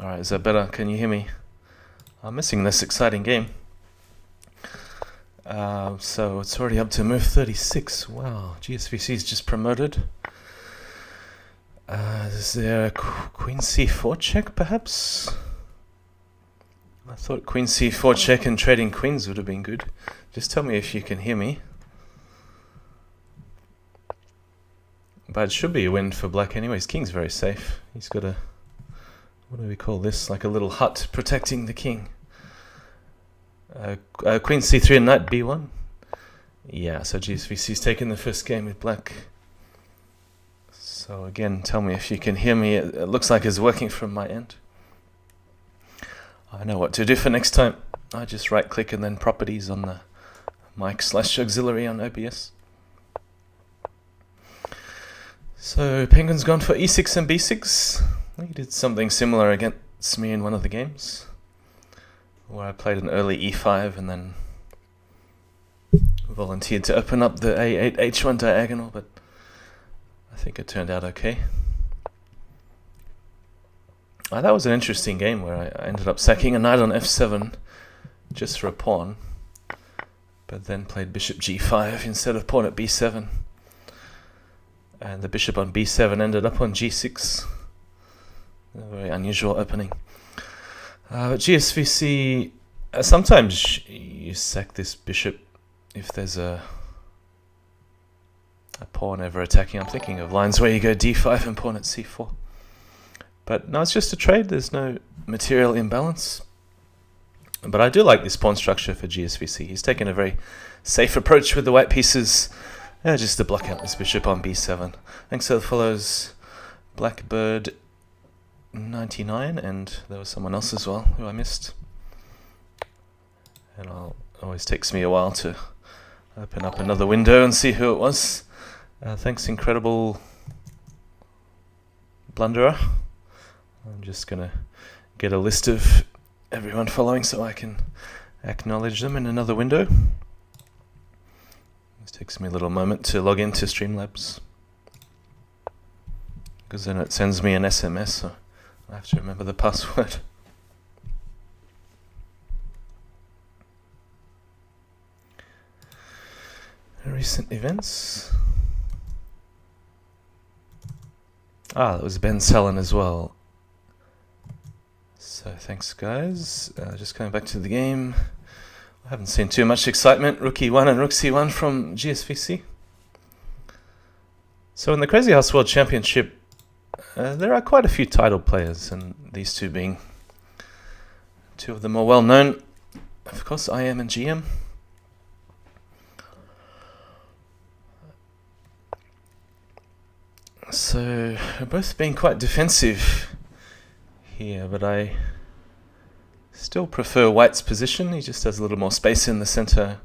Alright, is that better? Can you hear me? I'm missing this exciting game. So it's already up to move 36. Wow, GSVC's just promoted. Is there a queen c4 check, perhaps? I thought queen c4 check and trading queens would have been good. Just tell me if you can hear me. But it should be a win for black anyways. King's very safe. He's got a... what do we call this? Like a little hut protecting the king. Queen c3 and knight b1. Yeah, so GSVC's taken the first game with black. So again, tell me if you can hear me. It looks like it's working from my end. I know what to do for next time. I just right click and then properties on the mic/auxiliary on OBS. So Penguin's gone for e6 and b6. He did something similar against me in one of the games, where I played an early e5 and then volunteered to open up the a8 h1 diagonal, but I think it turned out okay. That was an interesting game where I ended up sacking a knight on f7 just for a pawn, but then played bishop g5 instead of pawn at b7. And the bishop on b7 ended up on g6. A very unusual opening. But GSVC, sometimes you sack this bishop if there's a pawn ever attacking. I'm thinking of lines where you go d5 and pawn at c4. But no, it's just a trade. There's no material imbalance. But I do like this pawn structure for GSVC. He's taken a very safe approach with the white pieces. Just to block out this bishop on b7. Thanks to the follows, Blackbird 99, and there was someone else as well who I missed. And always takes me a while to open up another window and see who it was. Thanks, Incredible Blunderer. I'm just going to get a list of everyone following so I can acknowledge them in another window. This takes me a little moment to log into Streamlabs, because then it sends me an SMS, so I have to remember the password. Recent events. That was Ben Sellen as well. So thanks, guys. Just coming back to the game. I haven't seen too much excitement. Rook e1 and Rook c1 from GSVC. So in the Crazyhouse World Championship, there are quite a few title players, and these two being two of the more well-known. Of course, IM and GM. So, they're both being quite defensive here, but I still prefer White's position. He just has a little more space in the center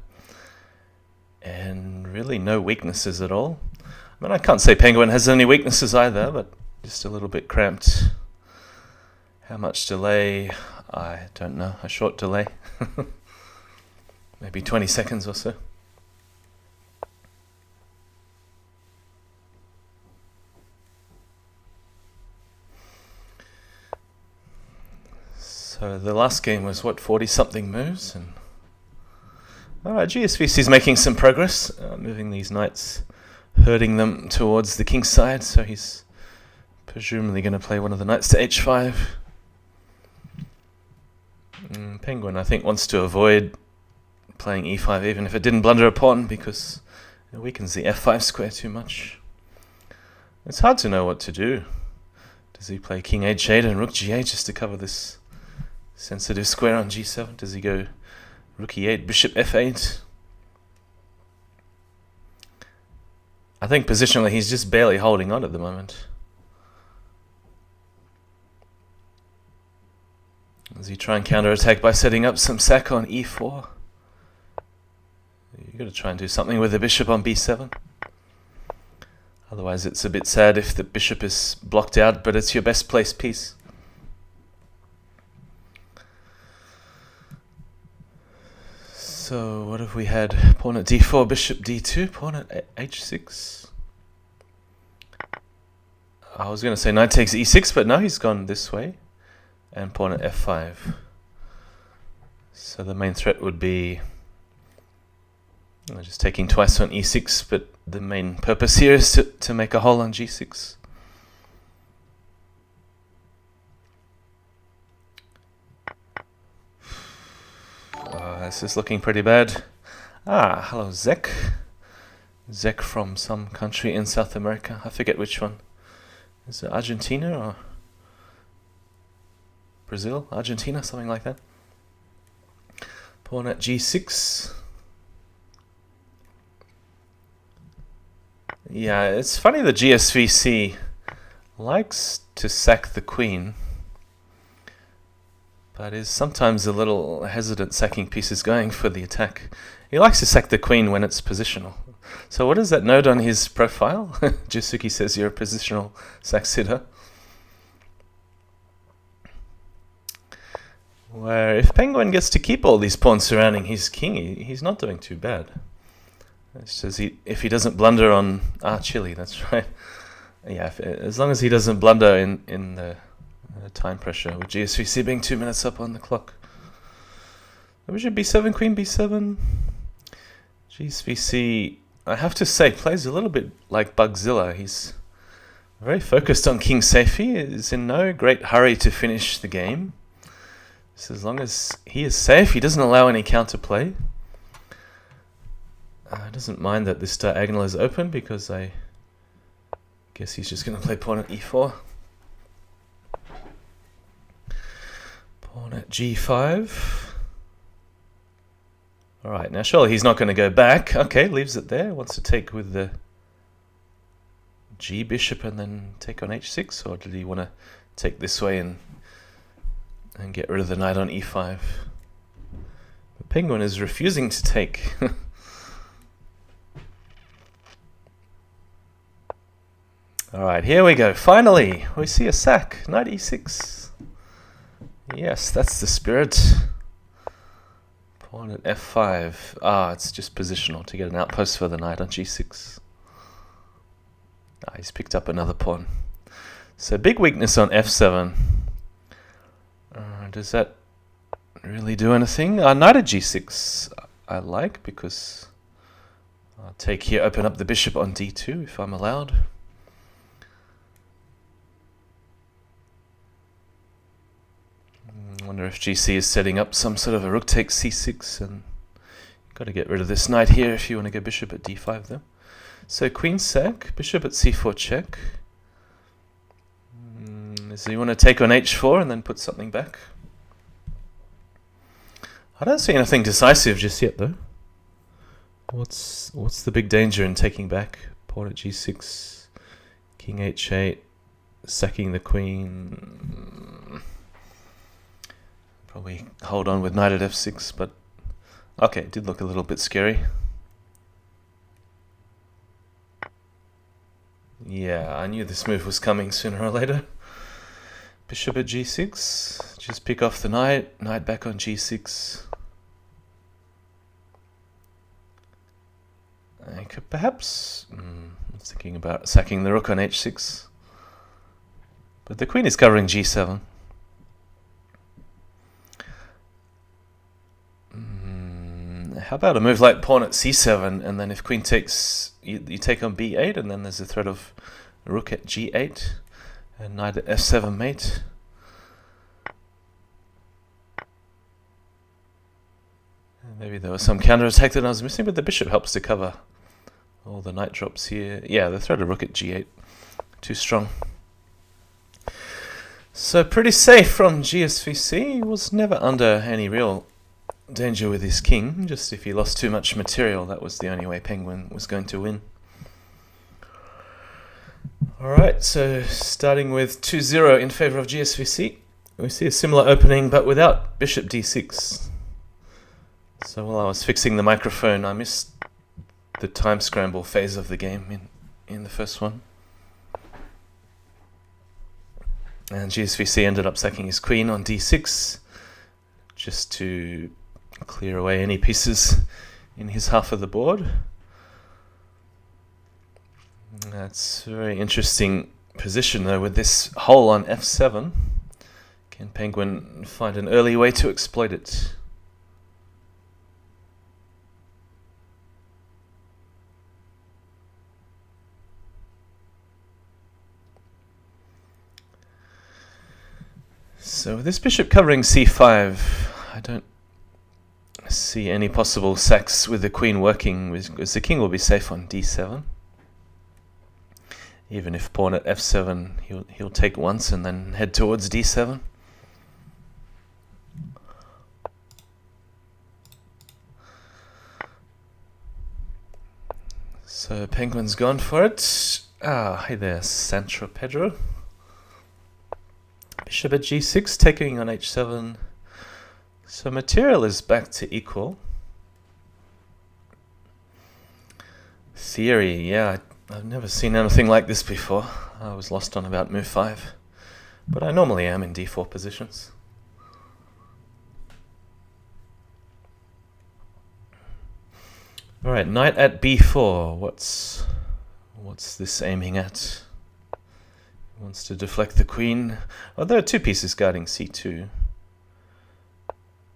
and really no weaknesses at all. I mean, I can't say Penguin has any weaknesses either, but just a little bit cramped. How much delay? I don't know. A short delay. Maybe 20 seconds or so. So the last game was, what, 40-something moves? And alright, GSVC's making some progress, moving these knights, herding them towards the king's side, so he's presumably going to play one of the knights to h5. Penguin, I think, wants to avoid playing e5, even if it didn't blunder a pawn, because it weakens the f5 square too much. It's hard to know what to do. Does he play king h8 and rook g8 just to cover this sensitive square on g7? Does he go rook e8, bishop f8? I think positionally he's just barely holding on at the moment. Does he try and counterattack by setting up some sack on e4? You've got to try and do something with the bishop on b7. Otherwise it's a bit sad if the bishop is blocked out, but it's your best placed piece. So what have we had? Pawn at d4, bishop d2, pawn at h6. I was going to say knight takes e6, but no, he's gone this way. and pawn at f5. So the main threat would be just taking twice on e6, but the main purpose here is to make a hole on g6. This is looking pretty bad. Ah, hello Zek. Zek from some country in South America. I forget which one. Is it Argentina or Brazil? Argentina, something like that. Pawn at g6. Yeah, it's funny the GSVC likes to sack the queen, but is sometimes a little hesitant sacking pieces going for the attack. He likes to sack the queen when it's positional. So what is that note on his profile? Jusuki says you're a positional sack sitter. Where if Penguin gets to keep all these pawns surrounding his king, he's not doing too bad. It's just if he doesn't blunder on Chile, that's right. Yeah, as long as he doesn't blunder in the time pressure, with GSVC being 2 minutes up on the clock. Bishop b7, queen b7. GSVC, I have to say, plays a little bit like Bugzilla. He's very focused on king safety. Is in no great hurry to finish the game. So as long as he is safe, he doesn't allow any counterplay. Doesn't mind that this diagonal is open because I guess he's just going to play pawn at e4. Pawn at g5. Alright, now surely he's not going to go back. Okay, leaves it there. Wants to take with the g bishop and then take on h6, or did he want to take this way and get rid of the knight on e5? The Penguin is refusing to take. Alright, here we go. Finally, we see a sack. Knight e6. Yes, that's the spirit. Pawn at f5. Ah, it's just positional to get an outpost for the knight on g6. Ah, he's picked up another pawn. So big weakness on f7. Does that really do anything? Knight at g6 I like, because I'll take here, open up the bishop on d2 if I'm allowed. I wonder if GC is setting up some sort of a rook takes c6, and you've got to get rid of this knight here if you want to go bishop at d5 though. So queen sack, bishop at c4 check. So you want to take on h4 and then put something back? I don't see anything decisive just yet though. What's the big danger in taking back? Pawn at g6, king h8, sacking the queen. Probably hold on with knight at f6, but okay, it did look a little bit scary. Yeah, I knew this move was coming sooner or later. Bishop at g6, just pick off the knight, knight back on g6. I could perhaps, I was thinking about sacking the rook on h6. But the queen is covering g7. How about a move like pawn at c7, and then if queen takes, you take on b8, and then there's a threat of rook at g8, and knight at f7 mate. And maybe there was some counterattack that I was missing, but the bishop helps to cover all the knight drops here. Yeah, the threat of rook at g8, too strong. So pretty safe from GSVC. He was never under any real danger with his king, just if he lost too much material, that was the only way Penguin was going to win. Alright, so starting with 2-0 in favour of GSVC, we see a similar opening but without bishop d6. So while I was fixing the microphone, I missed the time scramble phase of the game in the first one. And GSVC ended up sacking his queen on d6 just to clear away any pieces in his half of the board. That's a very interesting position though, with this hole on f7. Can Penguin find an early way to exploit it? So with this bishop covering c5, I don't see any possible sacks with the queen working, because the king will be safe on d7. Even if pawn at f7, he'll take once and then head towards d7. So Penguin's gone for it. Ah, hey there, Sancho Pedro. Bishop at g6, taking on h7. So material is back to equal. Theory, yeah, I've never seen anything like this before. I was lost on about move 5. But I normally am in d4 positions. Alright, knight at b4. What's this aiming at? Wants to deflect the queen. Oh, there are two pieces guarding c2.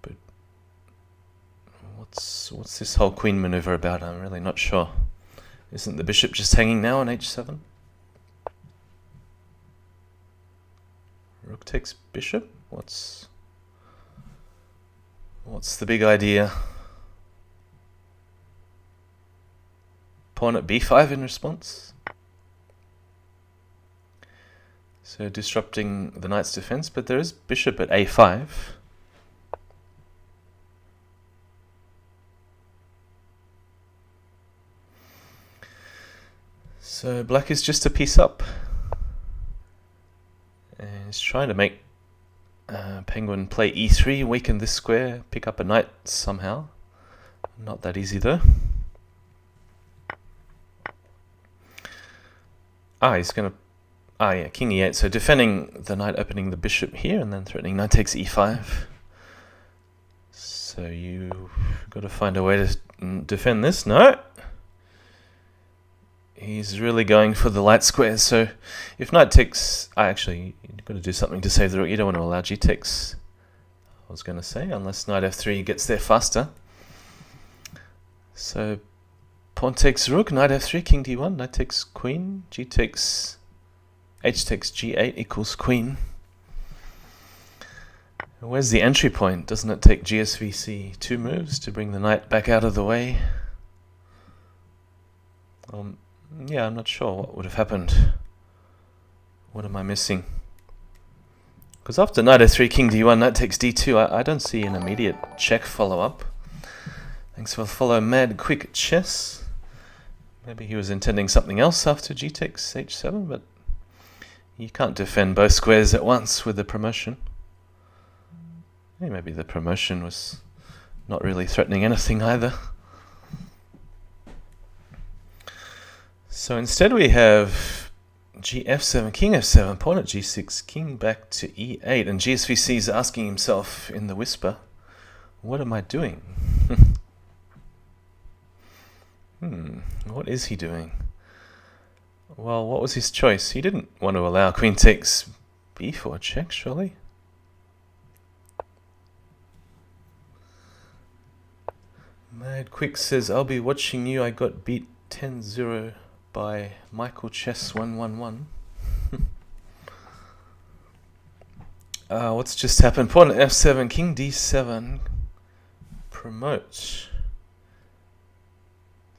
But what's this whole queen maneuver about? I'm really not sure. Isn't the bishop just hanging now on h7? Rook takes bishop? What's the big idea? Pawn at b5 in response? So disrupting the knight's defense, but there is bishop at a5. So black is just a piece up. And he's trying to make Penguin play e3, weaken this square, pick up a knight somehow. Not that easy though. He's going to... yeah, king e8. So defending the knight, opening the bishop here, and then threatening knight takes e5. So you've got to find a way to defend this. No! He's really going for the light square. So if knight takes... actually, you've got to do something to save the rook. You don't want to allow g takes, I was going to say, unless knight f3 gets there faster. So pawn takes rook, knight f3, king d1, knight takes queen, g takes... h takes g8 equals queen. Where's the entry point? Doesn't it take gsvc 2 moves to bring the knight back out of the way? Yeah, I'm not sure what would have happened. What am I missing? Because after knight f3, king d1, knight takes d2, I don't see an immediate check follow-up. Thanks for the follow, Mad Quick Chess. Maybe he was intending something else after g takes h7, but you can't defend both squares at once with the promotion. Hey, maybe the promotion was not really threatening anything either. So instead we have g f7, king f7, pawn at g6, king back to e8, and GSVC is asking himself in the whisper, what am I doing? What is he doing? Well, what was his choice? He didn't want to allow queen takes b4 check, surely? Mad Quick says, I'll be watching you. I got beat 10-0 by Michael Chess 111. What's just happened? Pawn f7, king d7, promote.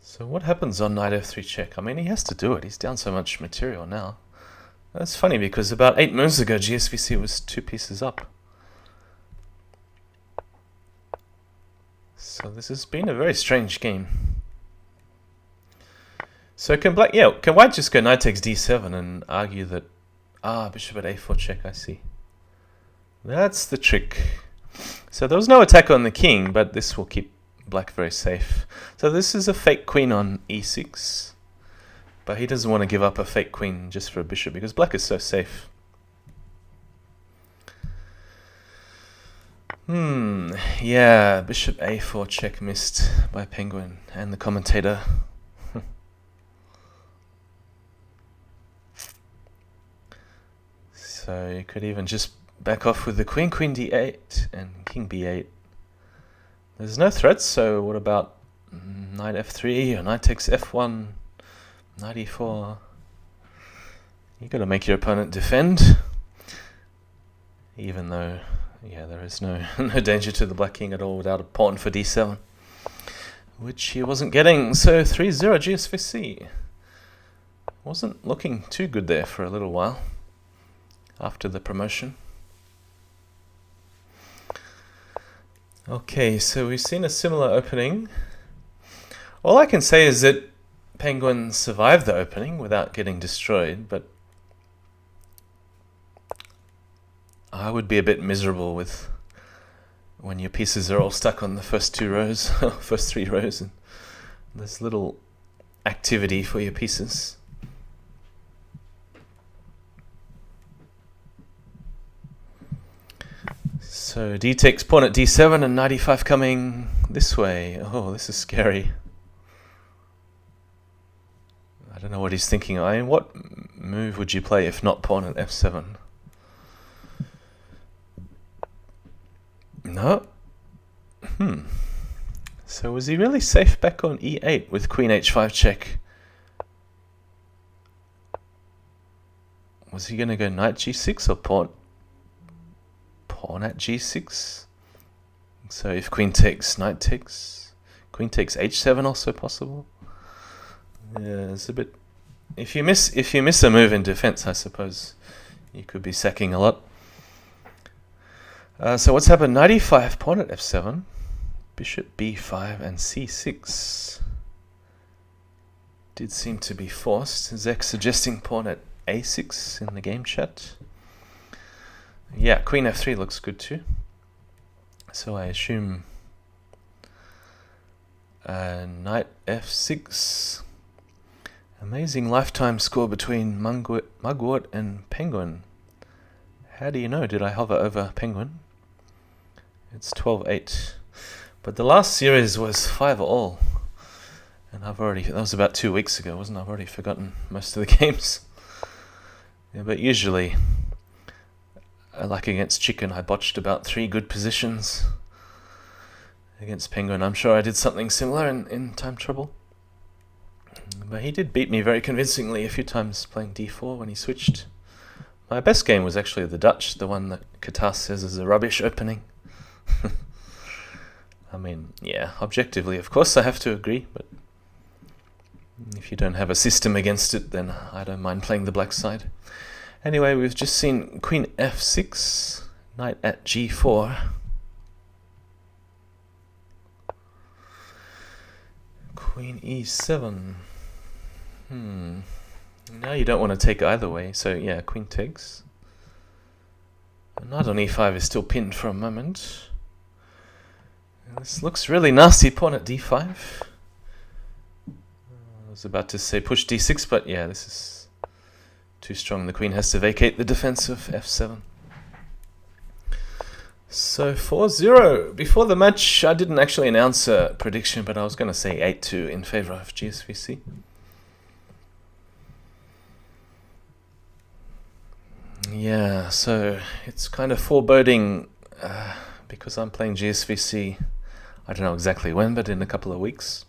So what happens on knight f3 check? I mean, he has to do it. He's down so much material now. That's funny because about 8 moves ago, GSVC was 2 pieces up. So this has been a very strange game. So can white just go knight takes d7 and argue that, bishop at a4 check, I see. That's the trick. So there was no attack on the king, but this will keep black very safe. So this is a fake queen on e6, but he doesn't want to give up a fake queen just for a bishop because black is so safe. Yeah, bishop a4 check missed by Penguin and the commentator. So you could even just back off with the queen d8 and king b8. There's no threats, so what about knight f3 or knight takes f1, knight e4? You got to make your opponent defend, even though, yeah, there is no danger to the black king at all without a pawn for d7, which he wasn't getting. So 3-0 gsvc. Wasn't looking too good there for a little while after the promotion. Okay, so we've seen a similar opening. All I can say is that Penguin survived the opening without getting destroyed, but I would be a bit miserable with when your pieces are all stuck on the first 2 rows, first 3 rows, and there's little activity for your pieces. So d takes pawn at d7 and knight e5 coming this way. Oh, this is scary. I don't know what he's thinking. I mean, what move would you play if not pawn at f7? No. So was he really safe back on e8 with queen h5 check? Was he going to go knight g6 or pawn at g6? So if queen takes, knight takes, queen takes h7 also possible. Yeah, it's a bit. If you miss a move in defense, I suppose you could be sacking a lot. So what's happened? Knight e5, pawn at f7, bishop b5 and c6. Did seem to be forced. Zek suggesting pawn at a6 in the game chat. Yeah, queen f3 looks good too. So I assume knight f6. Amazing lifetime score between Mugwort and Penguin. How do you know? Did I hover over Penguin? It's 12-8. But the last series was 5-all. And that was about 2 weeks ago, wasn't it? I've already forgotten most of the games. Yeah, but usually, like against Chicken, I botched about 3 good positions. Against Penguin, I'm sure I did something similar in time trouble. But he did beat me very convincingly a few times playing d4 when he switched. My best game was actually the Dutch, the one that Katas says is a rubbish opening. I mean, yeah, objectively, of course, I have to agree, but if you don't have a system against it, then I don't mind playing the black side. Anyway, we've just seen queen f6, knight at g4. Queen e7. Now you don't want to take either way, so yeah, queen takes. Knight on e5 is still pinned for a moment. This looks really nasty, pawn at d5. I was about to say push d6, but yeah, this is too strong. The queen has to vacate the defense of f7. So 4-0. Before the match, I didn't actually announce a prediction, but I was going to say 8-2 in favor of gsvc. Yeah, so it's kind of foreboding because I'm playing gsvc, I don't know exactly when, but in a couple of weeks.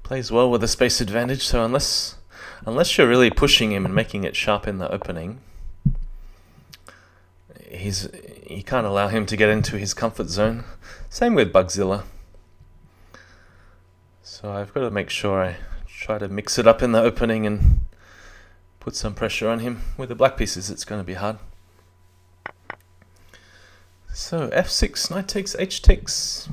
Plays well with a space advantage, so unless you're really pushing him and making it sharp in the opening, you can't allow him to get into his comfort zone. Same with Bugzilla. So I've got to make sure I try to mix it up in the opening and put some pressure on him. With the black pieces, it's going to be hard. So f6, knight takes, h takes.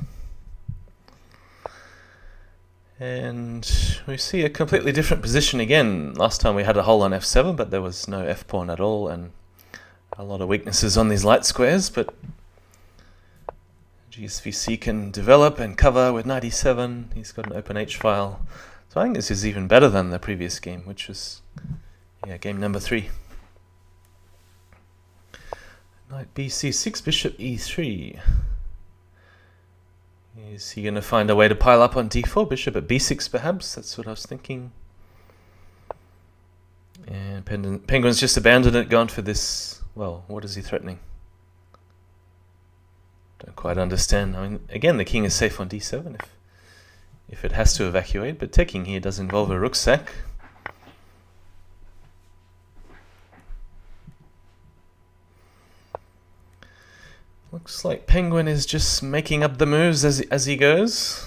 And we see a completely different position again. Last time we had a hole on f7, but there was no f-pawn at all, and a lot of weaknesses on these light squares, but gsvc can develop and cover with knight e7. He's got an open h-file. So I think this is even better than the previous game, which was game number 3. Knight bc6, bishop e3. Is he going to find a way to pile up on d4? Bishop at b6 perhaps? That's what I was thinking. And Penguin's just abandoned it, gone for this Well, what is he threatening? Don't quite understand. I mean, again, the king is safe on d7 if it has to evacuate, but taking here does involve a rook sack. Looks like Penguin is just making up the moves as he goes.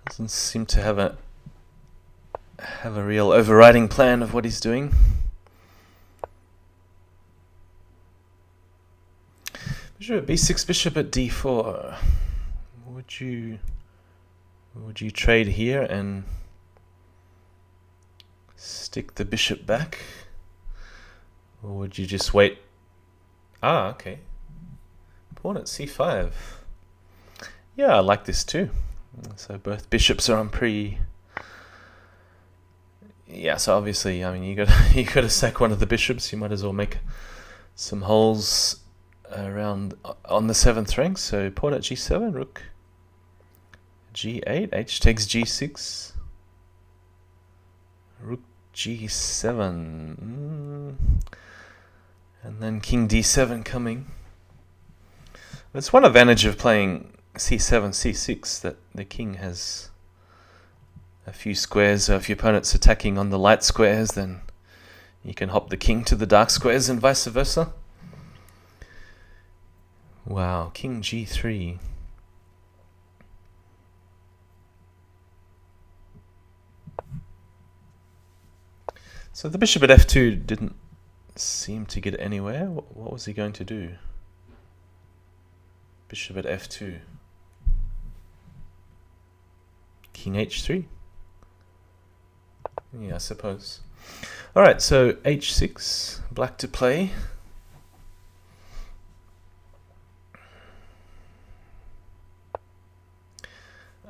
Doesn't seem to have a real overriding plan of what he's doing. Bishop at b6, bishop at d4. Would you trade here and stick the bishop back, or would you just wait? Ah, okay. Pawn at c5. Yeah, I like this too. So both bishops are on pre. Yeah, so obviously, I mean, you got to sack one of the bishops. You might as well make some holes around on the 7th rank. So pawn at g7, rook g8, h takes g6, rook g7, and then king d7 coming. It's one advantage of playing c7, c6 that the king has a few squares. So if your opponent's attacking on the light squares, then you can hop the king to the dark squares and vice versa. Wow, king g3. So the bishop at f2 didn't seem to get anywhere. What was he going to do? Bishop at f2. King h3. Yeah, I suppose. Alright, so h6, black to play.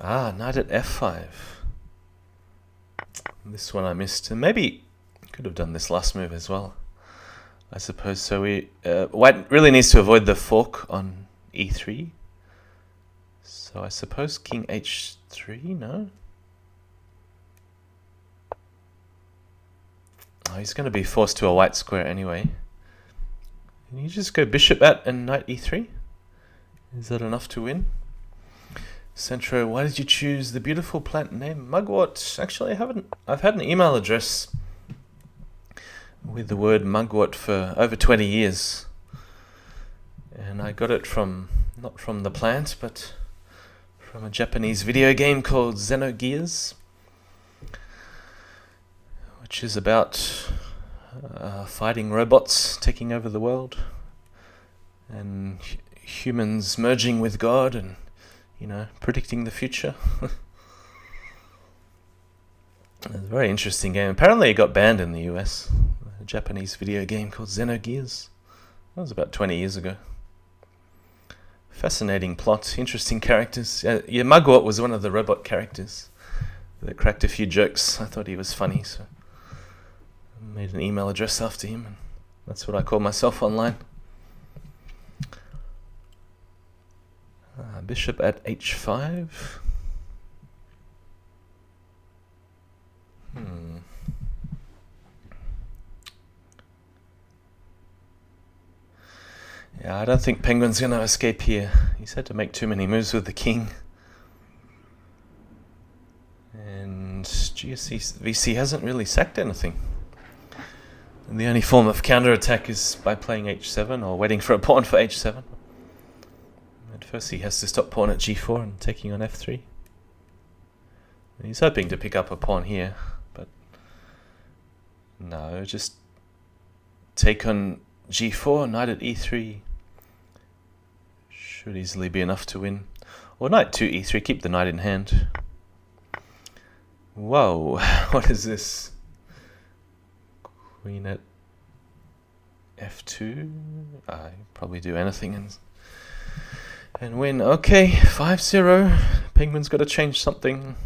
Ah, knight at f5. This one I missed. And maybe could have done this last move as well, I suppose. So white really needs to avoid the fork on e3. So I suppose king h3, no? Oh, he's going to be forced to a white square anyway. Can you just go bishop at and knight e3? Is that enough to win? Centro, why did you choose the beautiful plant name Mugwort? Actually, I've had an email address with the word Mugwort for over 20 years. And I got it not from the plant, but from a Japanese video game called Xenogears, which is about fighting robots taking over the world and humans merging with God and, you know, predicting the future. It's a very interesting game. Apparently it got banned in the US. A Japanese video game called Xenogears. That was about 20 years ago. Fascinating plot, interesting characters. Yeah, Mugwort was one of the robot characters that cracked a few jokes. I thought he was funny, so I made an email address after him, and that's what I call myself online. Bishop at h5. Yeah, I don't think Penguin's going to escape here. He's had to make too many moves with the king. And gsvc hasn't really sacked anything. And the only form of counterattack is by playing h7 or waiting for a pawn for h7. At first he has to stop pawn at g4 and taking on f3. And he's hoping to pick up a pawn here, but no, just take on g4, knight at e3 should easily be enough to win. Or knight to e3, keep the knight in hand. Whoa, what is this? Queen at f2. I probably do anything and win. Okay, 5-0. Penguin's got to change something.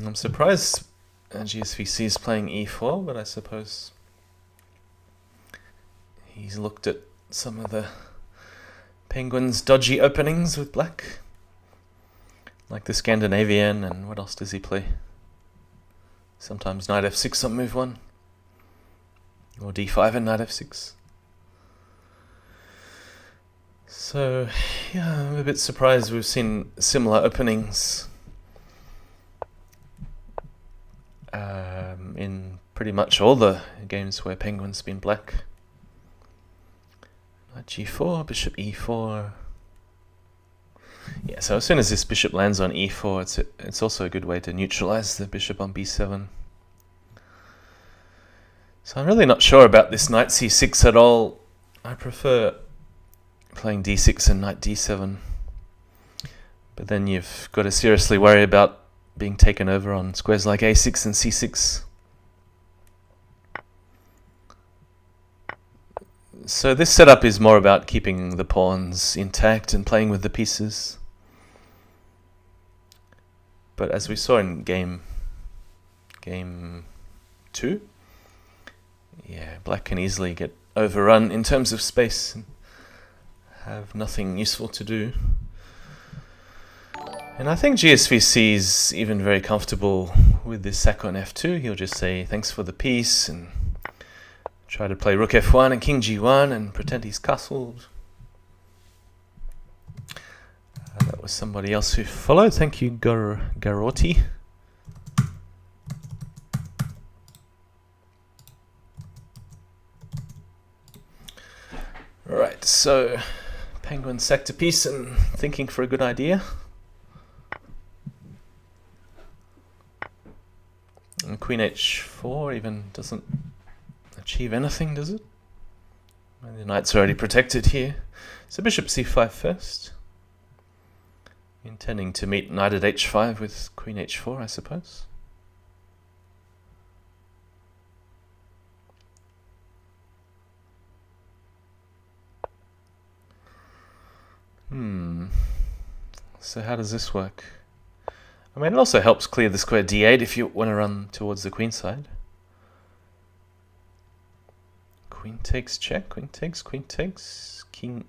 I'm surprised gsvc is playing e4, but I suppose he's looked at some of the Penguin's dodgy openings with black. Like the Scandinavian, and what else does he play? Sometimes knight f6 on move 1. Or d5 and knight f6. So, yeah, I'm a bit surprised we've seen similar openings in pretty much all the games where Penguin's been black. Knight g4, bishop e4. Yeah, so as soon as this bishop lands on e4, it's also a good way to neutralize the bishop on b7. So I'm really not sure about this knight c6 at all. I prefer playing d6 and knight d7. But then you've got to seriously worry about being taken over on squares like a6 and c6. So this setup is more about keeping the pawns intact and playing with the pieces. But as we saw in game 2, yeah, black can easily get overrun in terms of space and have nothing useful to do. And I think gsvc is even very comfortable with this sack on f2. He'll just say thanks for the piece and try to play rook f1 and king g1 and pretend he's castled. That was somebody else who followed. Thank you, Garotti. Right, so Penguin sacked a piece and thinking for a good idea. And queen h4 even doesn't achieve anything, does it? The knight's already protected here. So bishop c5 first. Intending to meet knight at h5 with queen h4, I suppose. So how does this work? I mean, it also helps clear the square d8 if you want to run towards the queen side. Queen takes check, queen takes, king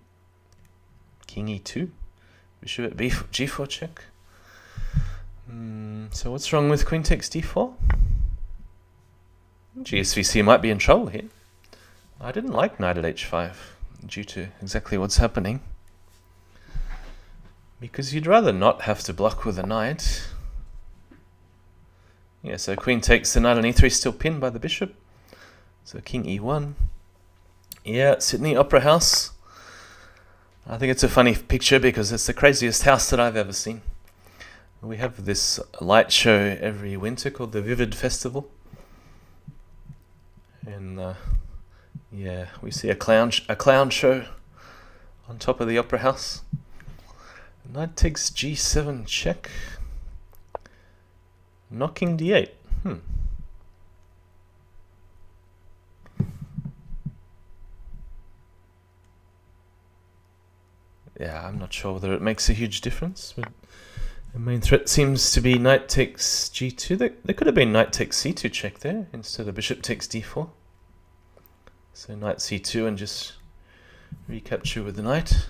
e2, bishop at g4 check. So what's wrong with queen takes d4? gsvc might be in trouble here. I didn't like knight at h5 due to exactly what's happening. Because you'd rather not have to block with a knight. Yeah, so queen takes, the knight on e3 is still pinned by the bishop. So king e1. Yeah, Sydney Opera House. I think it's a funny picture because it's the craziest house that I've ever seen. We have this light show every winter called the Vivid Festival. And yeah, we see a clown show on top of the Opera House. Knight takes g7 check. Knocking d8. Yeah, I'm not sure whether it makes a huge difference, but the main threat seems to be knight takes g2. There could have been knight takes c2 check there instead of bishop takes d4. So knight c2 and just recapture with the knight.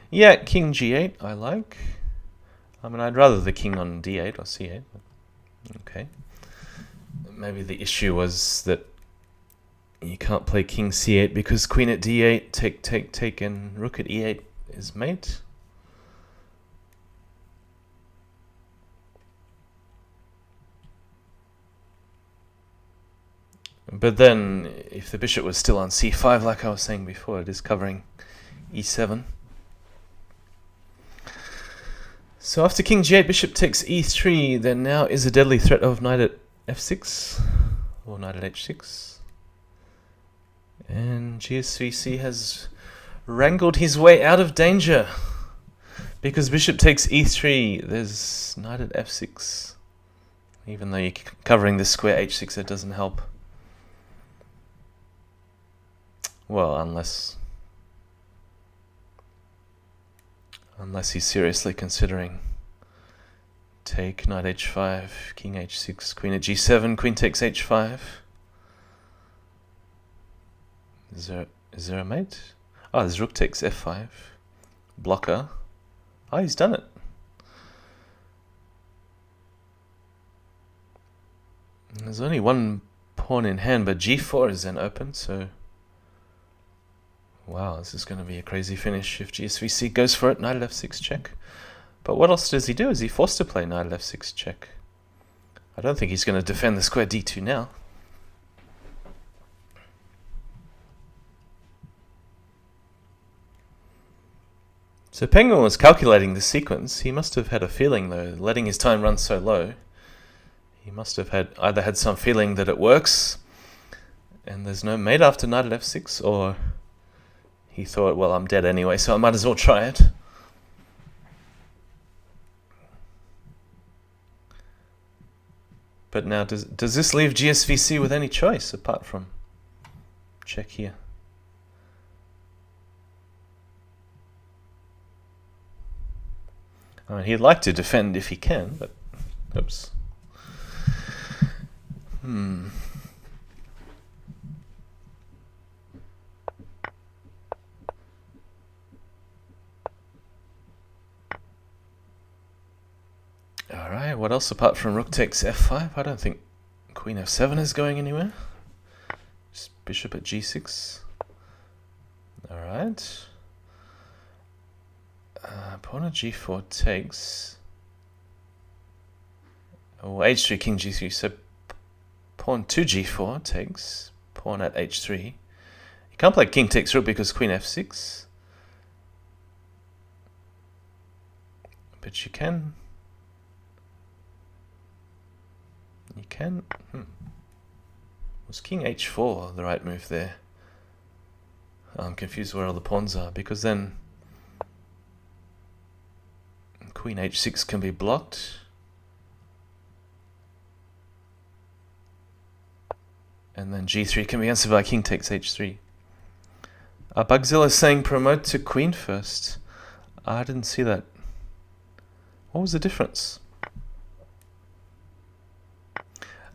Yeah, king g8 I like. I mean, I'd rather the king on d8 or c8. But okay. Maybe the issue was that you can't play king c8 because queen at d8, take, and rook at e8 is mate. But then, if the bishop was still on c5, like I was saying before, it is covering e7. So after king g8, bishop takes e3, there now is a deadly threat of knight at f6, or knight at h6. And gsvc has wrangled his way out of danger, because bishop takes e3, there's knight at f6. Even though you're covering the square h6, it doesn't help. Well, unless he's seriously considering take, knight h5, king h6, queen at g7, queen takes h5. Is there a mate? Oh, there's rook takes f5. Blocker. Oh, he's done it. There's only one pawn in hand, but g4 is then open, so... Wow, this is going to be a crazy finish if GSVC goes for it. Knight at f6 check. But what else does he do? Is he forced to play knight at f6 check? I don't think he's going to defend the square d2 now. So Penguin was calculating the sequence. He must have had a feeling, though, letting his time run so low. He must have either had some feeling that it works and there's no mate after knight at f6, or he thought, well, I'm dead anyway, so I might as well try it. But now, does this leave GSVC with any choice apart from check here? I mean, he'd like to defend if he can, but oops. Alright, what else apart from rook takes f5? I don't think queen f7 is going anywhere. Just bishop at g6. Alright. Pawn at g4 takes. Oh, h3, king g3. So pawn to g4 takes. Pawn at h3. You can't play king takes rook because queen f6. But you can. You can. Was king h4 the right move there? I'm confused where all the pawns are, because then queen h6 can be blocked. And then g3 can be answered by king takes h3. Bugzilla is saying promote to queen first. I didn't see that. What was the difference?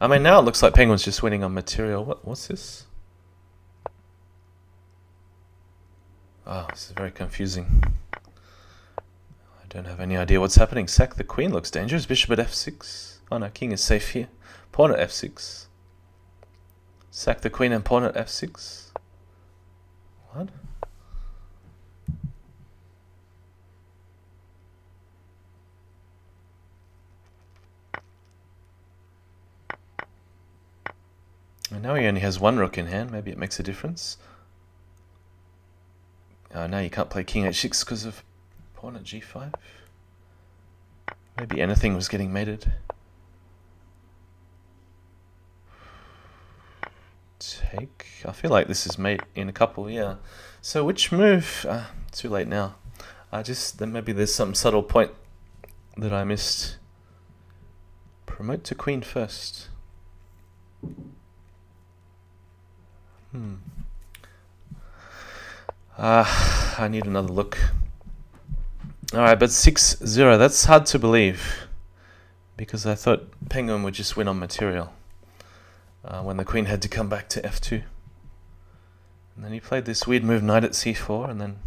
I mean, now it looks like Penguin's just winning on material. What's this? Oh, this is very confusing. I don't have any idea what's happening. Sack the queen looks dangerous. Bishop at f6. Oh no, king is safe here. Pawn at f6. Sack the queen and pawn at f6. What? And now he only has one rook in hand. Maybe it makes a difference. Now you can't play king h6 because of pawn at g5. Maybe anything was getting mated. Take. I feel like this is mate in a couple, yeah. So which move? Too late now. Then maybe there's some subtle point that I missed. Promote to queen first. I need another look. Alright, but 6-0, that's hard to believe. Because I thought Penguin would just win on material. When the queen had to come back to f2. And then he played this weird move, knight at c4, and then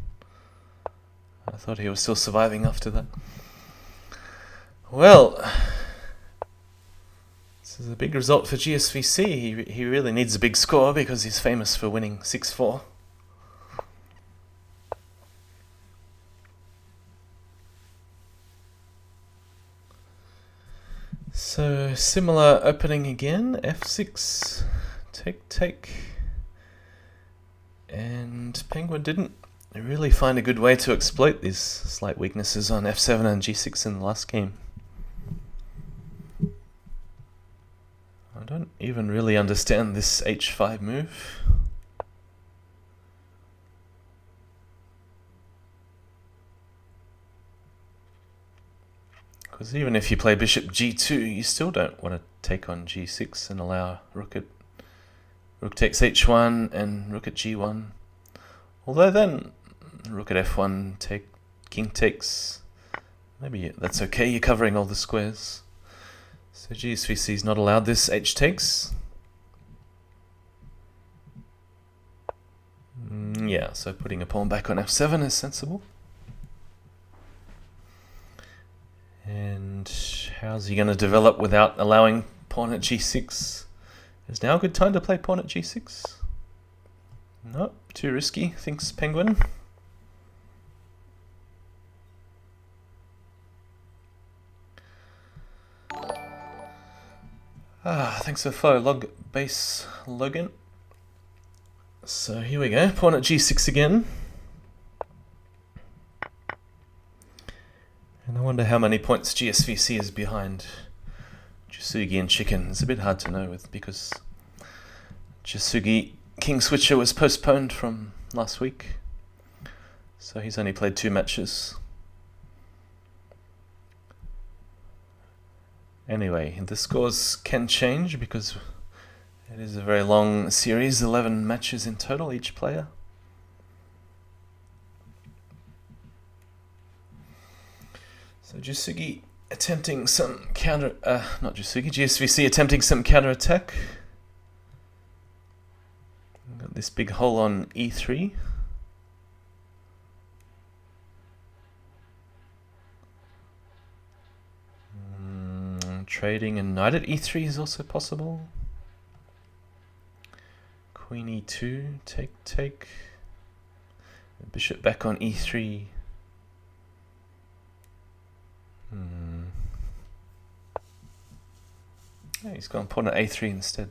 I thought he was still surviving after that. Well, this is a big result for GSVC. He really needs a big score because he's famous for winning 6-4. So, similar opening again, f6, take. And Penguin didn't really find a good way to exploit these slight weaknesses on f7 and g6 in the last game. I don't even really understand this h5 move. Because even if you play bishop g2, you still don't want to take on g6 and allow rook takes h1 and rook at g1. Although then rook at f1, king takes. Maybe that's okay, you're covering all the squares. So gsvc is not allowed this h takes. Yeah, so putting a pawn back on f7 is sensible. And how's he going to develop without allowing pawn at g6? Is now a good time to play pawn at g6? Nope, too risky, thinks Penguin. Thanks for the follow, base Logan. So here we go, pawn at g6 again. And I wonder how many points gsvc is behind Jasugi and Chicken. It's a bit hard to know because Jasugi King Switcher was postponed from last week, so he's only played 2 matches. Anyway, the scores can change because it is a very long series, 11 matches in total, each player. So Jasugi attempting some GSVC attempting some counter-attack. Got this big hole on e3. Trading and knight at e3 is also possible. Queen e2, take. Bishop back on e3. Yeah, he's gone pawn at a3 instead.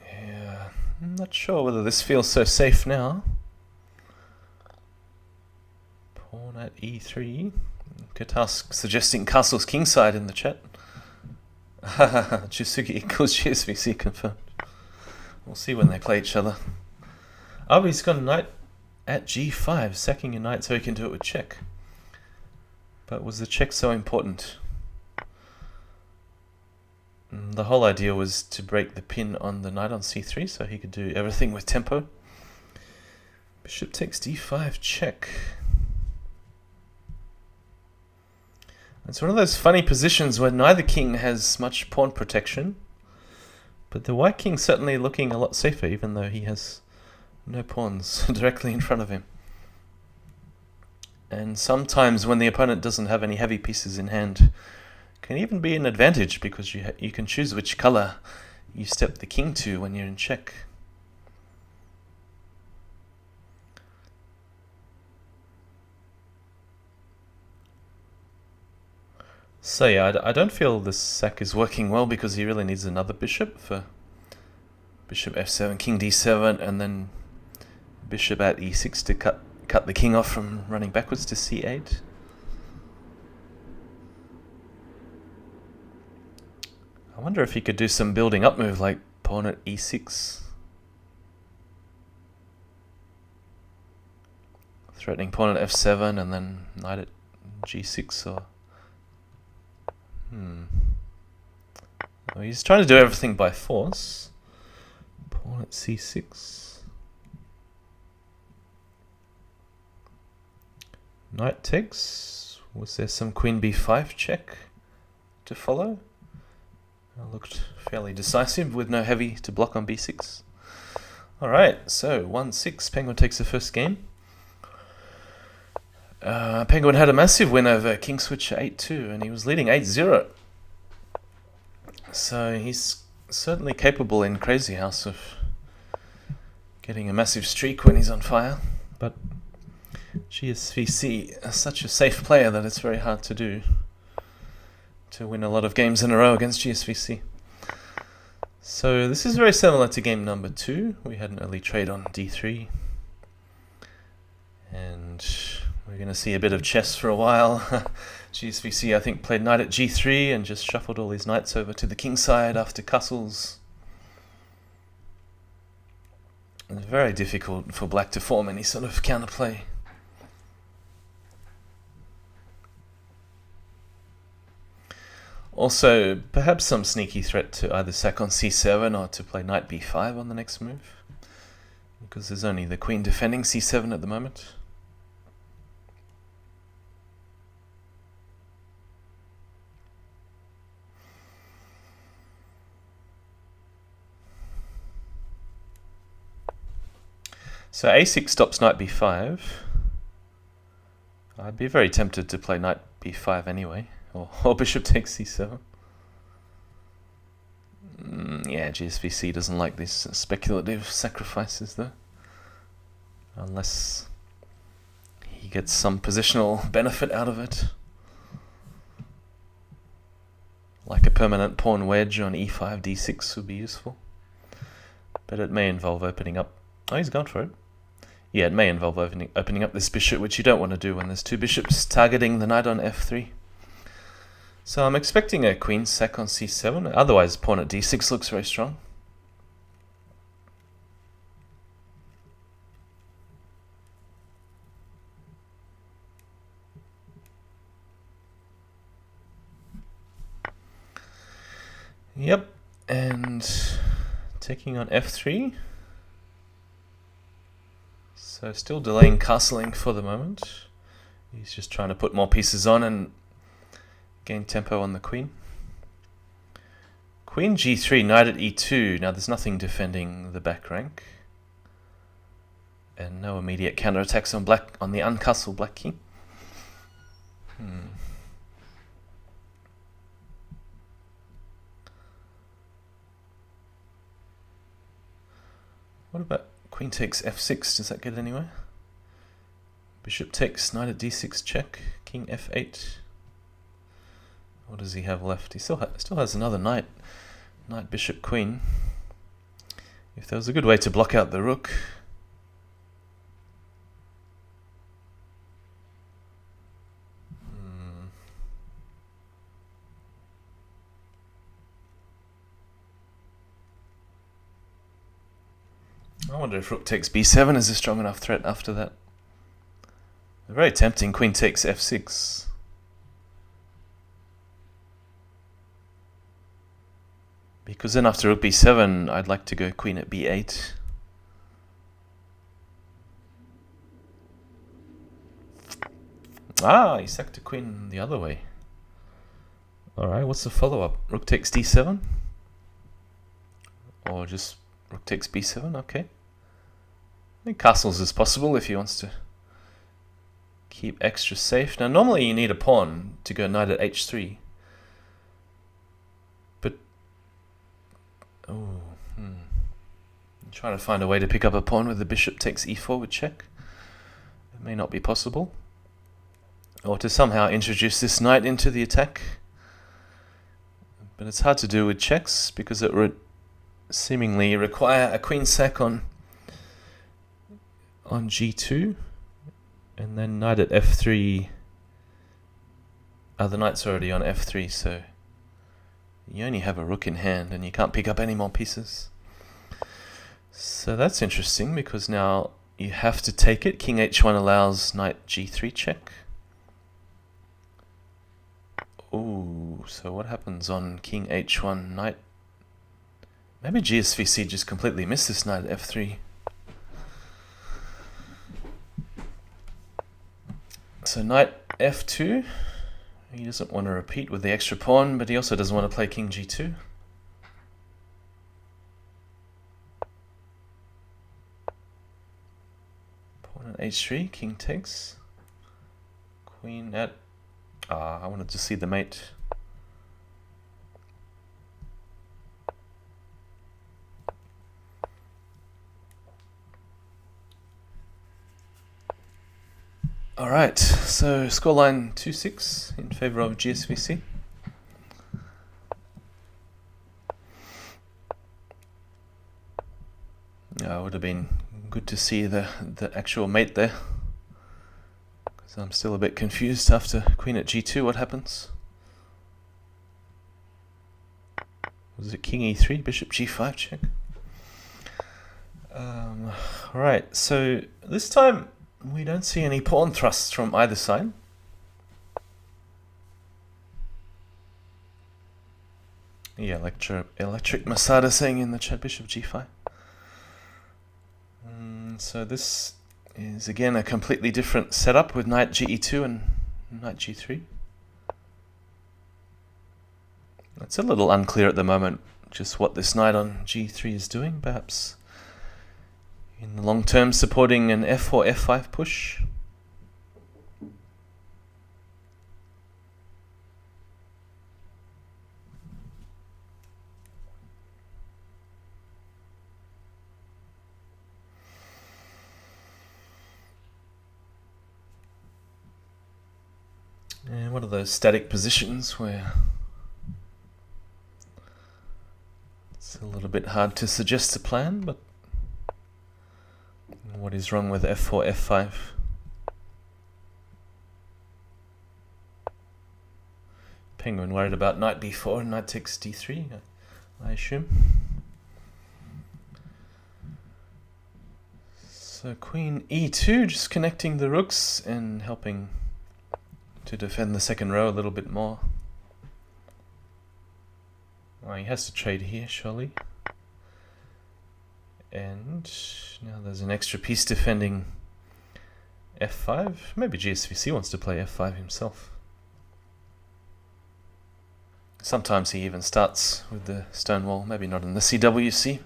Yeah, I'm not sure whether this feels so safe now. Pawn at e3. Katask suggesting castle's kingside in the chat. Jasugi equals GSVC confirmed. We'll see when they play each other. Oh, he's got a knight at g5, sacking a knight so he can do it with check. But was the check so important? The whole idea was to break the pin on the knight on c3 so he could do everything with tempo. Bishop takes d5, check. It's one of those funny positions where neither king has much pawn protection, but the white king's certainly looking a lot safer even though he has no pawns directly in front of him. And sometimes when the opponent doesn't have any heavy pieces in hand, it can even be an advantage because you can choose which color you step the king to when you're in check. So yeah, I don't feel this sack is working well because he really needs another bishop for bishop f7, king d7, and then bishop at e6 to cut the king off from running backwards to c8. I wonder if he could do some building up move like pawn at e6. Threatening pawn at f7 and then knight at g6 or... Well, he's trying to do everything by force. Pawn at c6. Knight takes. Was there some queen b5 check to follow? It looked fairly decisive with no heavy to block on b6. Alright, so 1-6. Penguin takes the first game. Penguin had a massive win over King Switcher 8-2 and he was leading 8-0. So he's certainly capable in Crazyhouse of getting a massive streak when he's on fire. But GSVC is such a safe player that it's very hard to do, to win a lot of games in a row against GSVC. So this is very similar to game number 2. We had an early trade on d3. And we're going to see a bit of chess for a while. GSVC, I think, played knight at g3 and just shuffled all his knights over to the king side after castles. It's very difficult for black to form any sort of counterplay. Also, perhaps some sneaky threat to either sack on c7 or to play knight b5 on the next move, because there's only the queen defending c7 at the moment. So a6 stops knight b5. I'd be very tempted to play knight b5 anyway, or bishop takes c7. Yeah, gsvc doesn't like these speculative sacrifices though, unless he gets some positional benefit out of it, like a permanent pawn wedge on e5 d6 would be useful, but it may involve opening up. Oh, he's gone for it. Yeah, it may involve opening up this bishop, which you don't want to do when there's two bishops targeting the knight on f3. So I'm expecting a queen sack on c7, otherwise pawn at d6 looks very strong. Yep, and taking on f3. So still delaying castling for the moment. He's just trying to put more pieces on and gain tempo on the queen. Queen g3, knight at e2. Now there's nothing defending the back rank, and no immediate counterattacks on black on the uncastled black king. What about queen takes f6? Does that get anywhere? Bishop takes, knight at d6 check, king f8. What does he have left? He still has another knight. Knight, bishop, queen. If there was a good way to block out the rook. I wonder if rook takes b7 is a strong enough threat after that. Very tempting, queen takes f6. Because then after rook b7, I'd like to go queen at b8. Ah, he sacked a queen the other way. Alright, what's the follow-up? Rook takes d7? Or just rook takes b7? Okay. I think castles is possible if he wants to keep extra safe. Now normally you need a pawn to go knight at h3. But I'm trying to find a way to pick up a pawn with the bishop takes e4 with check. It may not be possible. Or to somehow introduce this knight into the attack. But it's hard to do with checks because it would seemingly require a queen sack on g2, and then knight at f3. The knight's already on f3, so you only have a rook in hand and you can't pick up any more pieces. So that's interesting because now you have to take it. King h1 allows knight g3 check. Ooh, so what happens on king h1 knight? Maybe gsvc just completely missed this knight at f3. So knight f2. He doesn't want to repeat with the extra pawn, but he also doesn't want to play king g2. Pawn at h3, king takes. Queen at... I wanted to see the mate. Alright, so scoreline 2-6 in favour of gsvc. It would have been good to see the actual mate there, because I'm still a bit confused after queen at g2. What happens? Was it king e3, bishop g5 check? Right, so this time we don't see any pawn thrusts from either side. Yeah, electric Masada saying in the chat, bishop g5. So this is again a completely different setup with knight ge2 and knight g3. It's a little unclear at the moment just what this knight on g3 is doing, perhaps in the long term supporting an f4, f5 push. And what are those static positions where it's a little bit hard to suggest a plan, but what is wrong with f4, f5? Penguin worried about knight b4 and knight takes d3, I assume. So queen e2, just connecting the rooks and helping to defend the second row a little bit more. Well, he has to trade here, surely. And now there's an extra piece defending f5. Maybe GSVC wants to play f5 himself. Sometimes he even starts with the stone wall, maybe not in the CWC.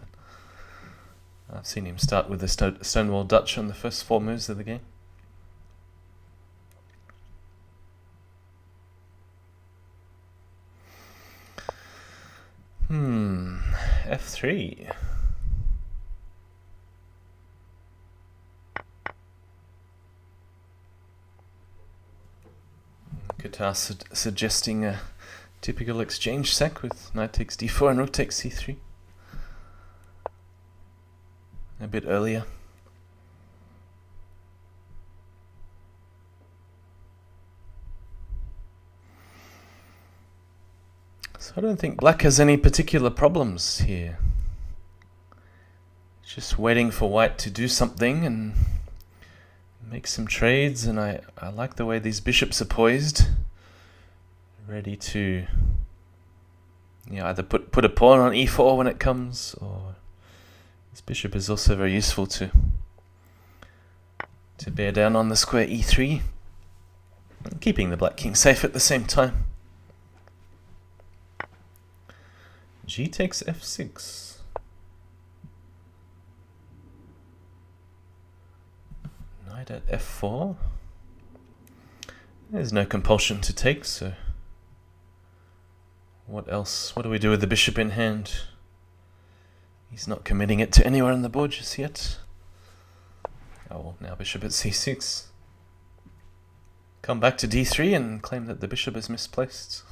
I've seen him start with the stone wall Dutch on the first 4 moves of the game. F3. Qatar suggesting a typical exchange sack with knight takes d4 and rook takes c3. A bit earlier. So I don't think black has any particular problems here. Just waiting for white to do something and make some trades, and I like the way these bishops are poised, ready to either put a pawn on e4 when it comes, or this bishop is also very useful to bear down on the square e3, and keeping the black king safe at the same time. G takes f6. Knight at f4. There's no compulsion to take, so what else? What do we do with the bishop in hand? He's not committing it to anywhere on the board just yet. Oh, well, now bishop at c6. Come back to d3 and claim that the bishop is misplaced.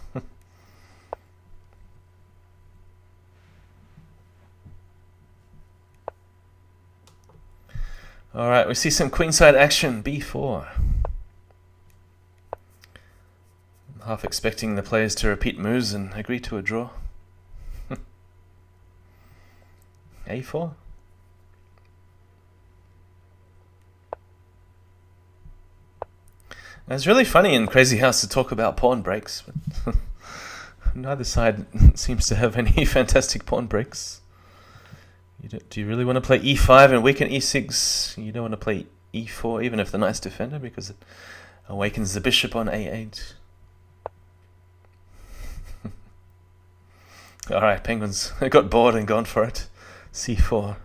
Alright, we see some queenside action, b4. I'm half expecting the players to repeat moves and agree to a draw. a4. It's really funny in Crazyhouse to talk about pawn breaks, but neither side seems to have any fantastic pawn breaks. Do you really want to play e5 and weaken e6? You don't want to play e4 even if the knight's defender, because it awakens the bishop on a8. Alright, Penguins got bored and gone for it. c4.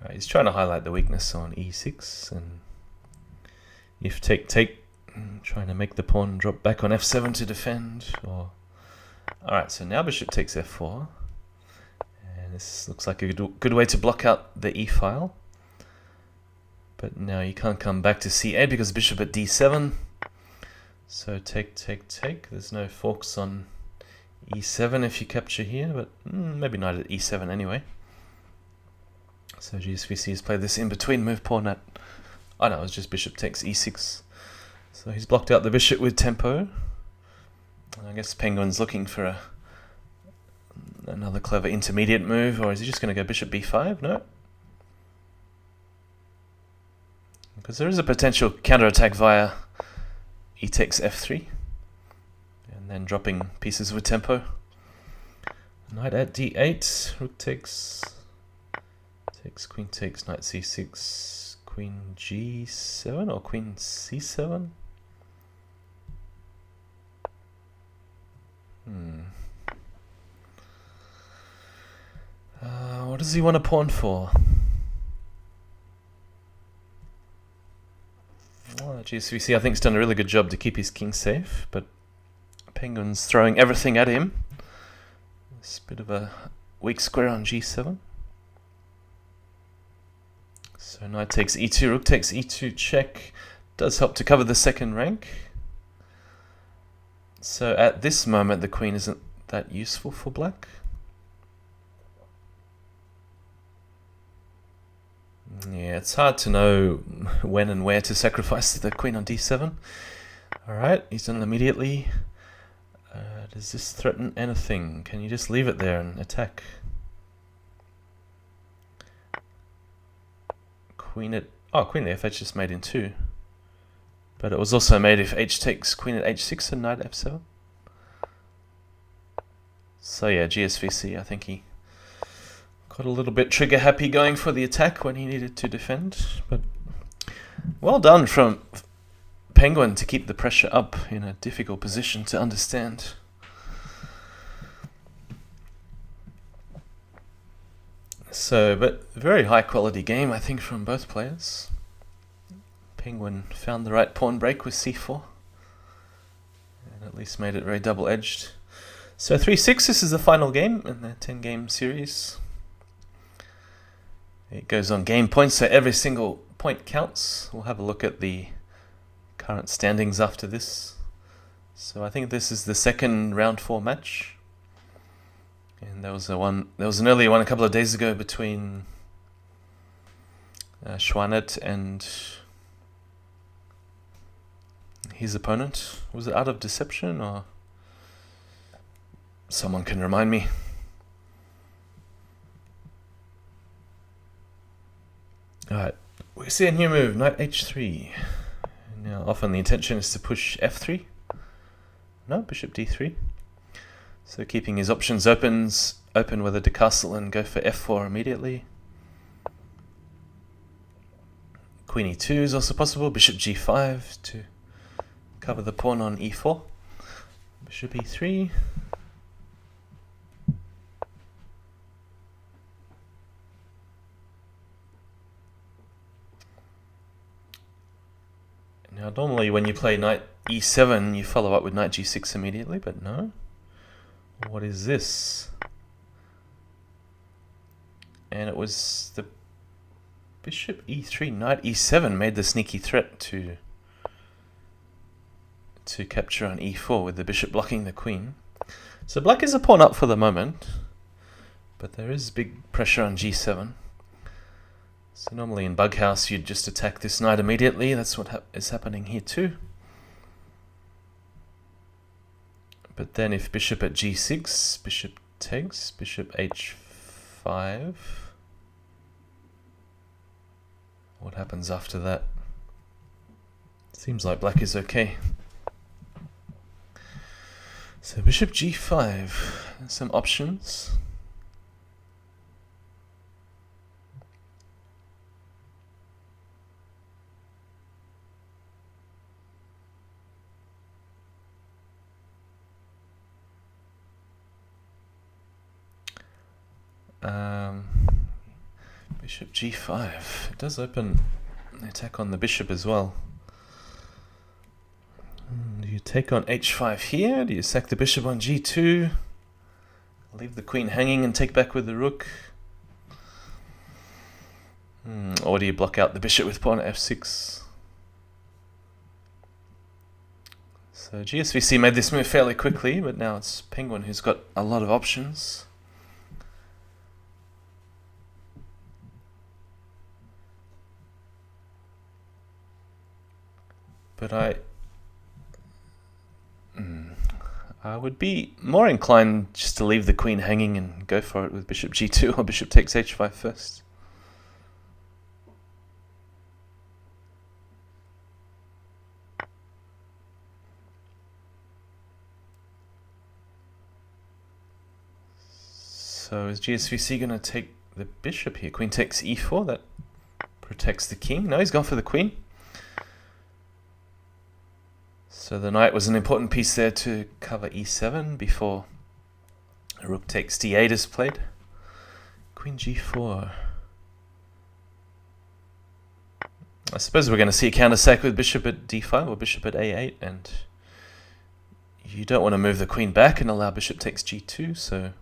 Alright, he's trying to highlight the weakness on e6, and if take, trying to make the pawn drop back on f7 to defend. Alright, so now bishop takes f4, and this looks like a good way to block out the e file. But now you can't come back to c8 because bishop at d7. So take. There's no forks on e7 if you capture here, but maybe knight at e7 anyway. So GSVC has played this in between move pawn at... Oh no, it was just bishop takes e6. So he's blocked out the bishop with tempo. I guess Penguin's looking for another clever intermediate move, or is he just going to go bishop b5? No. because there is a potential counterattack via e takes f3, and then dropping pieces with tempo. Knight at d8, rook takes, queen takes, knight c6, queen g7 or queen c7. What does he want a pawn for? Well, GSVC I think has done a really good job to keep his king safe, but Penguin's throwing everything at him. It's a bit of a weak square on g7. So knight takes e2, rook takes e2 check. Does help to cover the second rank. So at this moment the queen isn't that useful for black. Yeah, it's hard to know when and where to sacrifice the queen on d7. Alright, he's done it immediately. Does this threaten anything? Can you just leave it there and attack? Queen at f8 just made in 2. But it was also made if h takes queen at h6 and knight f7. So yeah, GSVC, I think he got a little bit trigger happy going for the attack when he needed to defend. But well done from Penguin to keep the pressure up in a difficult position to understand. So, but very high quality game I think from both players. Penguin found the right pawn break with c4 and at least made it very double-edged. So 3-6, this is the final game in the 10-game series. It goes on game points, so every single point counts. We'll have a look at the current standings after this. So I think this is the second round 4 match. And there was an earlier one a couple of days ago between Schwanet and his opponent. Was it Art of Deception or someone can remind me? Alright, we see a new move, knight h3. Now often the intention is to push f3. No, bishop d3. So keeping his options open whether to castle and go for f4 immediately. Queen e2 is also possible, bishop g5 to cover the pawn on e4. Bishop e3. Now normally when you play knight e7 you follow up with knight g6 immediately, but no. What is this? And it was the bishop e3, knight e7 made the sneaky threat to capture on e4 with the bishop blocking the queen. So black is a pawn up for the moment, but there is big pressure on g7. So normally in Bughouse you'd just attack this knight immediately. That's what is happening here too. But then if bishop at g6, bishop takes, bishop h5, what happens after that? Seems like black is okay. So bishop g5, some options. Bishop g5. It does open the attack on the bishop as well. Do you take on h5 here? Do you sack the bishop on g2? Leave the queen hanging and take back with the rook? Or do you block out the bishop with pawn at f6? So GSVC made this move fairly quickly, but now it's Penguin who's got a lot of options. But I would be more inclined just to leave the queen hanging and go for it with bishop g2 or bishop takes h5 first. So is GSVC going to take the bishop here? Queen takes e4, that protects the king. No, he's gone for the queen. So the knight was an important piece there to cover e7 before rook takes d8 is played. Queen g4. I suppose we're going to see a counter-sack with bishop at d5 or bishop at a8, and you don't want to move the queen back and allow bishop takes g2, so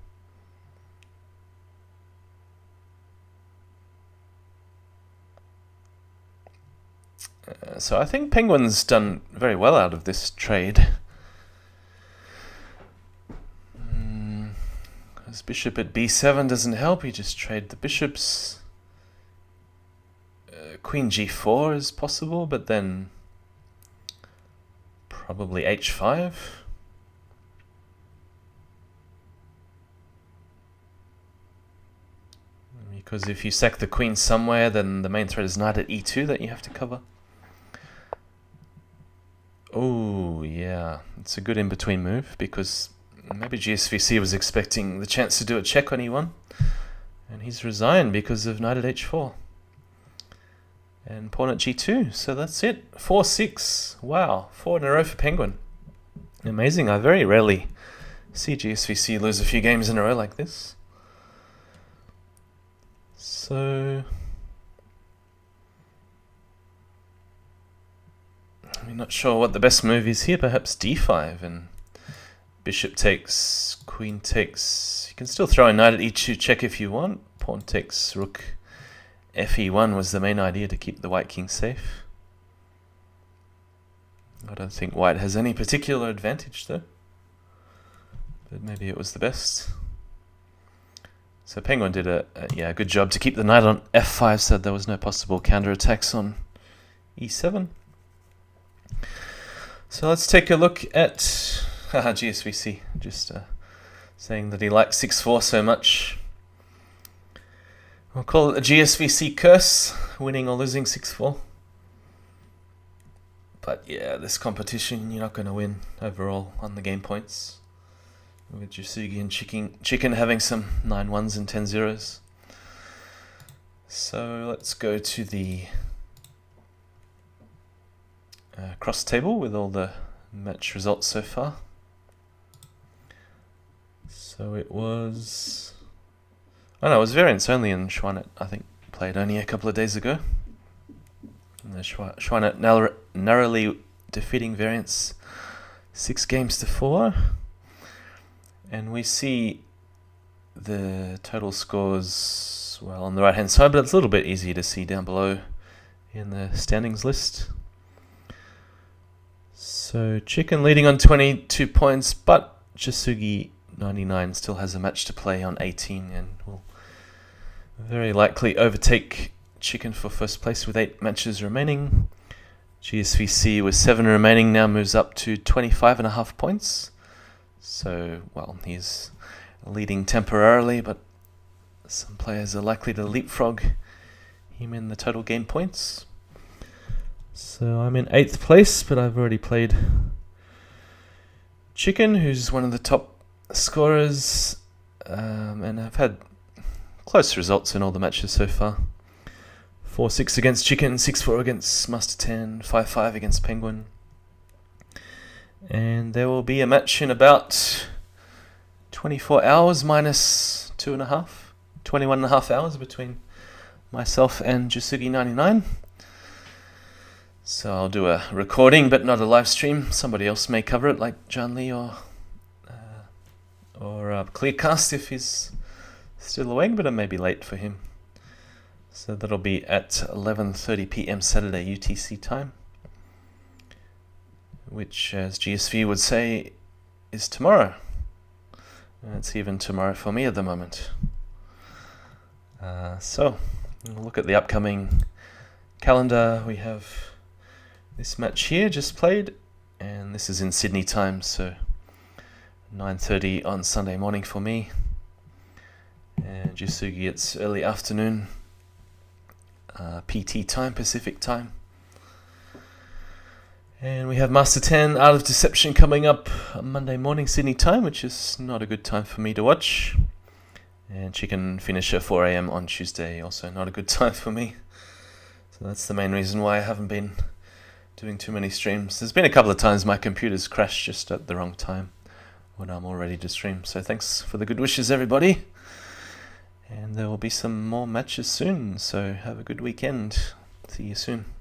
I think Penguin's done very well out of this trade. As bishop at b7 doesn't help, you just trade the bishops. Queen g4 is possible, but then probably h5. Because if you sack the queen somewhere, then the main threat is knight at e2 that you have to cover. Oh, yeah, it's a good in-between move, because maybe GSVC was expecting the chance to do a check on e1, and he's resigned because of knight at h4. And pawn at g2, so that's it. 4-6. Wow, 4 in a row for Penguin. Amazing. I very rarely see GSVC lose a few games in a row like this. So I'm not sure what the best move is here. Perhaps d5 and bishop takes, queen takes. You can still throw a knight at e2 check if you want. Pawn takes, rook fe1 was the main idea, to keep the white king safe. I don't think white has any particular advantage though, but maybe it was the best. So Penguin did a good job to keep the knight on f5, so there was no possible counterattacks on e7. So let's take a look at GSVC, just saying that he likes 6-4 so much. We'll call it a GSVC curse, winning or losing 6-4. But yeah, this competition, you're not going to win overall on the game points, with Jasugi and Chicken having some 9-1s and 10-0s. So let's go to the cross table with all the match results so far. So it was... Oh no, it was variance only, and Schwanet, I think, played only a couple of days ago. And the Schwanet narrowly defeating variance 6-4. And we see the total scores, well, on the right hand side, but it's a little bit easier to see down below in the standings list. So Chicken leading on 22 points, but Jasugi 99 still has a match to play on 18 and will very likely overtake Chicken for first place with 8 matches remaining. GSVC with 7 remaining now moves up to 25.5 points. So, well, he's leading temporarily, but some players are likely to leapfrog him in the total game points. So I'm in 8th place, but I've already played Chicken, who's one of the top scorers, and I've had close results in all the matches so far. 4-6 against Chicken, 6-4 against Master 10, 5-5 against Penguin. And there will be a match in about 24 hours minus 2.5, 21.5 hours between myself and Jasugi 99. So I'll do a recording, but not a live stream. Somebody else may cover it, like John Lee or Clearcast if he's still awake, but it may be late for him. So that'll be at 11:30 p.m. Saturday UTC time, which, as GSV would say, is tomorrow. And it's even tomorrow for me at the moment. So we'll look at the upcoming calendar. We have this match here just played, and this is in Sydney time, so 9:30 on Sunday morning for me. And Jasugi, it's early afternoon, PT time, Pacific time. And we have Master 10 Art of Deception coming up on Monday morning Sydney time, which is not a good time for me to watch. And chicken finish at 4 a.m. on Tuesday, also not a good time for me. So that's the main reason why I haven't been doing too many streams. There's been a couple of times my computer's crashed just at the wrong time when I'm all ready to stream. So thanks for the good wishes, everybody. And there will be some more matches soon, so have a good weekend. See you soon.